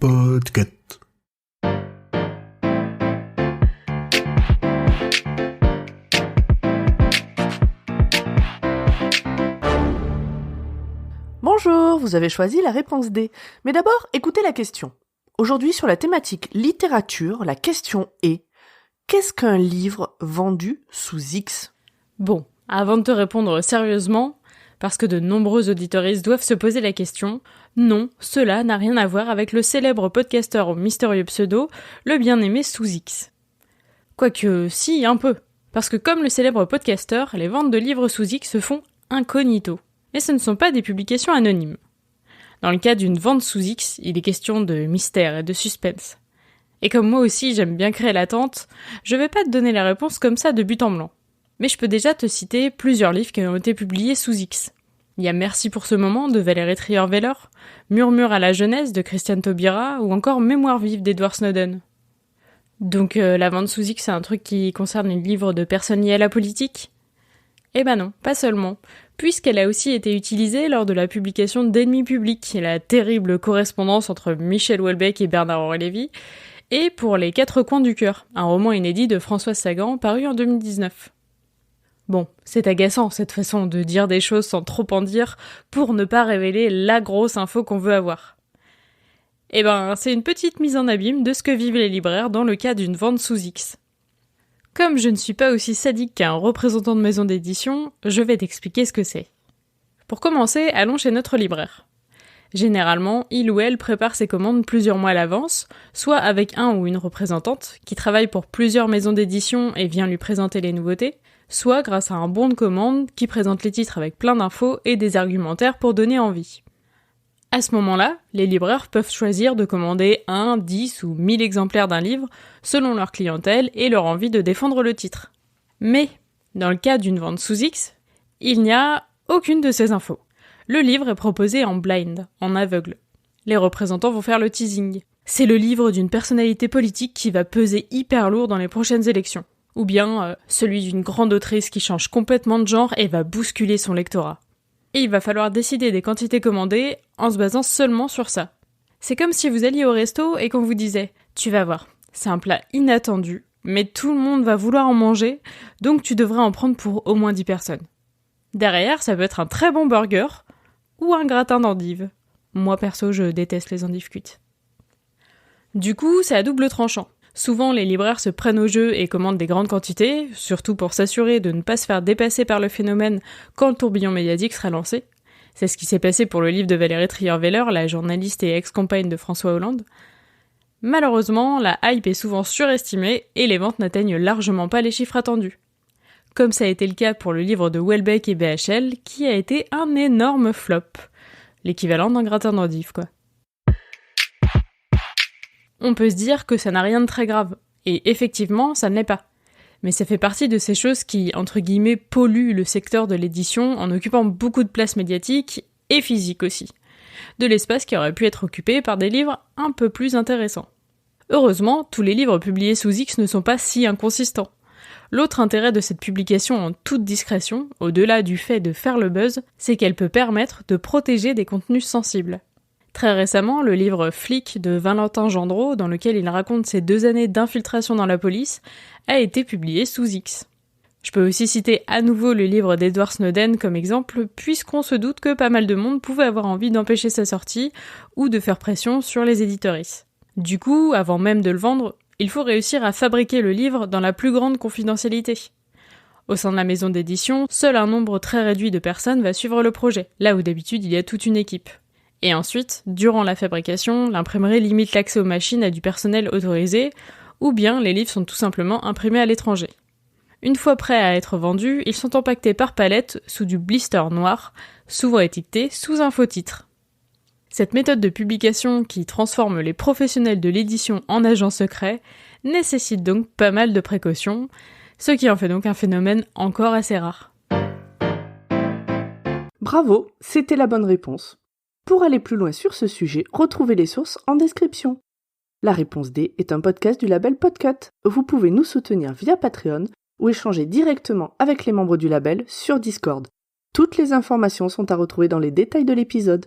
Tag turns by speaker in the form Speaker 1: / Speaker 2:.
Speaker 1: Podcast.
Speaker 2: Bonjour, vous avez choisi la réponse D. Mais d'abord, écoutez la question. Aujourd'hui, sur la thématique littérature, la question est: qu'est-ce qu'un livre vendu sous X ?
Speaker 3: Bon, avant de te répondre sérieusement, parce que de nombreux auditoristes doivent se poser la question, non, cela n'a rien à voir avec le célèbre podcasteur au mystérieux pseudo, le bien-aimé sous X. Quoique, si, un peu. Parce que comme le célèbre podcasteur, les ventes de livres sous X se font incognito. Et ce ne sont pas des publications anonymes. Dans le cas d'une vente sous X, il est question de mystère et de suspense. Et comme moi aussi j'aime bien créer l'attente, je vais pas te donner la réponse comme ça de but en blanc. Mais je peux déjà te citer plusieurs livres qui ont été publiés sous X. Il y a Merci pour ce moment de Valérie Trierweiler, Murmure à la jeunesse de Christiane Taubira ou encore Mémoire vive d'Edward Snowden. Donc la vente sous X, c'est un truc qui concerne les livres de personnes liées à la politique ? Eh ben non, pas seulement, puisqu'elle a aussi été utilisée lors de la publication d'Ennemi public, la terrible correspondance entre Michel Houellebecq et Bernard-Henri Lévy, et pour Les Quatre coins du cœur, un roman inédit de Françoise Sagan paru en 2019. Bon, c'est agaçant cette façon de dire des choses sans trop en dire pour ne pas révéler la grosse info qu'on veut avoir. Eh ben, c'est une petite mise en abîme de ce que vivent les libraires dans le cas d'une vente sous X. Comme je ne suis pas aussi sadique qu'un représentant de maison d'édition, je vais t'expliquer ce que c'est. Pour commencer, allons chez notre libraire. Généralement, il ou elle prépare ses commandes plusieurs mois à l'avance, soit avec un ou une représentante qui travaille pour plusieurs maisons d'édition et vient lui présenter les nouveautés, soit grâce à un bon de commande qui présente les titres avec plein d'infos et des argumentaires pour donner envie. À ce moment-là, les libraires peuvent choisir de commander 1, 10 ou 1000 exemplaires d'un livre selon leur clientèle et leur envie de défendre le titre. Mais, dans le cas d'une vente sous X, il n'y a aucune de ces infos. Le livre est proposé en blind, en aveugle. Les représentants vont faire le teasing. C'est le livre d'une personnalité politique qui va peser hyper lourd dans les prochaines élections. Ou bien celui d'une grande autrice qui change complètement de genre et va bousculer son lectorat. Et il va falloir décider des quantités commandées en se basant seulement sur ça. C'est comme si vous alliez au resto et qu'on vous disait « Tu vas voir, c'est un plat inattendu, mais tout le monde va vouloir en manger, donc tu devrais en prendre pour au moins 10 personnes. » Derrière, ça peut être un très bon burger ou un gratin d'endives. Moi perso, je déteste les endives cuites. Du coup, c'est à double tranchant. Souvent, les libraires se prennent au jeu et commandent des grandes quantités, surtout pour s'assurer de ne pas se faire dépasser par le phénomène quand le tourbillon médiatique sera lancé. C'est ce qui s'est passé pour le livre de Valérie Trierweiler, la journaliste et ex-compagne de François Hollande. Malheureusement, la hype est souvent surestimée et les ventes n'atteignent largement pas les chiffres attendus. Comme ça a été le cas pour le livre de Houellebecq et BHL, qui a été un énorme flop. L'équivalent d'un gratin d'endives, quoi. On peut se dire que ça n'a rien de très grave, et effectivement, ça ne l'est pas. Mais ça fait partie de ces choses qui, entre guillemets, polluent le secteur de l'édition en occupant beaucoup de place médiatique et physique aussi. De l'espace qui aurait pu être occupé par des livres un peu plus intéressants. Heureusement, tous les livres publiés sous X ne sont pas si inconsistants. L'autre intérêt de cette publication en toute discrétion, au-delà du fait de faire le buzz, c'est qu'elle peut permettre de protéger des contenus sensibles. Très récemment, le livre Flic de Valentin Gendreau, dans lequel il raconte ses 2 années d'infiltration dans la police, a été publié sous X. Je peux aussi citer à nouveau le livre d'Edward Snowden comme exemple, puisqu'on se doute que pas mal de monde pouvait avoir envie d'empêcher sa sortie ou de faire pression sur les éditorices. Du coup, avant même de le vendre, il faut réussir à fabriquer le livre dans la plus grande confidentialité. Au sein de la maison d'édition, seul un nombre très réduit de personnes va suivre le projet, là où d'habitude il y a toute une équipe. Et ensuite, durant la fabrication, l'imprimerie limite l'accès aux machines à du personnel autorisé, ou bien les livres sont tout simplement imprimés à l'étranger. Une fois prêts à être vendus, ils sont empaquetés par palette sous du blister noir, souvent étiqueté sous un faux titre. Cette méthode de publication qui transforme les professionnels de l'édition en agents secrets nécessite donc pas mal de précautions, ce qui en fait donc un phénomène encore assez rare.
Speaker 2: Bravo, c'était la bonne réponse. Pour aller plus loin sur ce sujet, retrouvez les sources en description. La réponse D est un podcast du label Podcut. Vous pouvez nous soutenir via Patreon ou échanger directement avec les membres du label sur Discord. Toutes les informations sont à retrouver dans les détails de l'épisode.